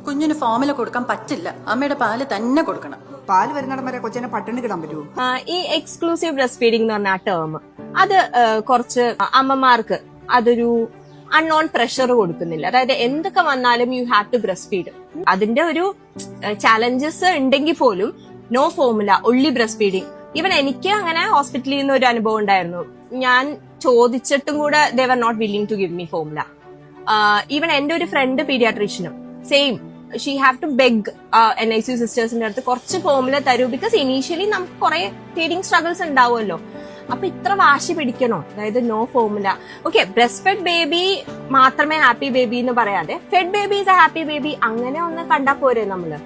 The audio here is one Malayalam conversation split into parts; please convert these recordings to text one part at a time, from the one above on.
കുഞ്ഞിന് ഫോമില കൊടുക്കാൻ പറ്റില്ല. അമ്മയുടെ പാല് തന്നെ കൊടുക്കണം. പാല് വരുന്നിടം വരെ കൊച്ചിനെ പട്ടിണി കിടാൻ പറ്റുമോ? ഈ എക്സ്ക്ലൂസീവ് ബ്രസ്റ്റ് ഫീഡിംഗ് എന്ന് പറഞ്ഞ ആ ടേം അത് കുറച്ച് അമ്മമാർക്ക് അതൊരു അൺനോൺ പ്രഷർ കൊടുക്കുന്നില്ല. അതായത് എന്തൊക്കെ വന്നാലും you have to breast feed. അതിന്റെ ഒരു ചാലഞ്ചസ് ഉണ്ടെങ്കിൽ പോലും no formula, only breast feeding. Even എനിക്ക് അങ്ങനെ ഹോസ്പിറ്റലിൽ നിന്ന് ഒരു അനുഭവം ഉണ്ടായിരുന്നു. ഞാൻ ചോദിച്ചിട്ടും കൂടെ they were not willing to give me formula. Even എന്റെ ഒരു ഫ്രണ്ട് പീഡിയാട്രീഷ്യനും same, she have to beg NICU സിസ്റ്റേഴ്സിന്റെ അടുത്ത് കുറച്ച് ഫോമുല തരൂ. ബിക്കോസ് ഇനീഷ്യലി നമുക്ക് കുറെ ഫീഡിങ് സ്ട്രഗിൾസ് ഉണ്ടാവുമല്ലോ. അപ്പൊ ഇത്ര വാശി പിടിക്കണോ? അതായത് no formula. Okay, breast fed baby മാത്രമേ ഹാപ്പി ബേബി എന്ന് പറയാതെ fed baby is a happy baby അങ്ങനെ ഒന്ന് കണ്ടാ പോരെ നമ്മള്.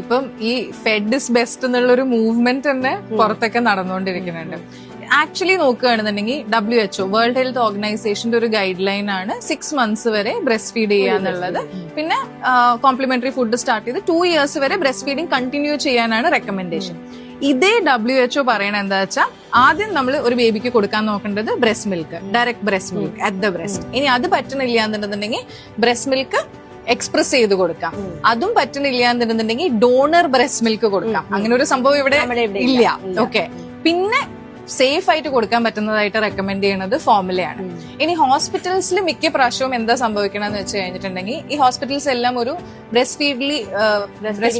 ഇപ്പം ഈ ഫെഡ് ഇസ് ബെസ്റ്റ് എന്നുള്ളൊരു മൂവ്മെന്റ് തന്നെ പുറത്തൊക്കെ നടന്നുകൊണ്ടിരിക്കുന്നുണ്ട്. ആക്ച്വലി നോക്കുകയാണെന്നുണ്ടെങ്കിൽ WHO വേൾഡ് ഹെൽത്ത് ഓർഗനൈസേഷന്റെ ഒരു ഗൈഡ് ലൈൻ ആണ് 6 months വരെ ബ്രസ്റ്റ് ഫീഡ് ചെയ്യാന്നുള്ളത്. പിന്നെ കോംപ്ലിമെന്ററി ഫുഡ് സ്റ്റാർട്ട് ചെയ്ത് 2 years വരെ ബ്രസ്റ്റ് ഫീഡിങ് കണ്ടിന്യൂ ചെയ്യാനാണ് റെക്കമെൻഡേഷൻ. ഇതേ WHO പറയണ എന്താ വെച്ചാൽ ആദ്യം നമ്മൾ ഒരു ബേബിക്ക് കൊടുക്കാൻ നോക്കേണ്ടത് breast milk, direct breast milk at the breast. ഇനി അത് പറ്റണില്ല എന്നുണ്ടെന്നുണ്ടെങ്കിൽ ബ്രസ്റ്റ് മിൽക്ക് എക്സ്പ്രസ് ചെയ്ത് കൊടുക്കാം. അതും പറ്റുന്നില്ല എന്നുണ്ടെന്നുണ്ടെങ്കിൽ ഡോണർ ബ്രസ്റ്റ് മിൽക്ക് കൊടുക്കാം. അങ്ങനെ ഒരു സംഭവം ഇവിടെ ഇല്ല. ഓക്കെ, പിന്നെ സേഫ് ആയിട്ട് കൊടുക്കാൻ പറ്റുന്നതായിട്ട് റെക്കമെൻഡ് ചെയ്യുന്നത് ഫോമുലയാണ്. ഇനി ഹോസ്പിറ്റൽസിൽ മിക്ക പ്രാവശ്യവും എന്താ സംഭവിക്കണമെന്ന് വെച്ച് കഴിഞ്ഞിട്ടുണ്ടെങ്കിൽ ഈ ഹോസ്പിറ്റൽസ് എല്ലാം ഒരു breast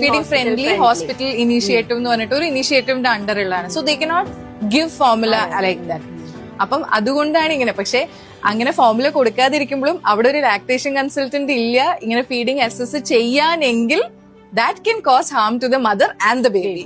feeding friendly hospital initiative എന്ന് പറഞ്ഞിട്ട് ഒരു ഇനീഷ്യേറ്റീവിന്റെ അണ്ടറുള്ളതാണ്. So they cannot give formula like that. അപ്പം അതുകൊണ്ടാണ് ഇങ്ങനെ. പക്ഷെ അങ്ങനെ ഫോമുല കൊടുക്കാതിരിക്കുമ്പോഴും അവിടെ ഒരു ലാക്ടേഷൻ കൺസൾട്ടന്റ് ഇല്ല ഇങ്ങനെ ഫീഡിങ് അസസ് ചെയ്യാനെങ്കിൽ that can cause harm to the mother and the baby.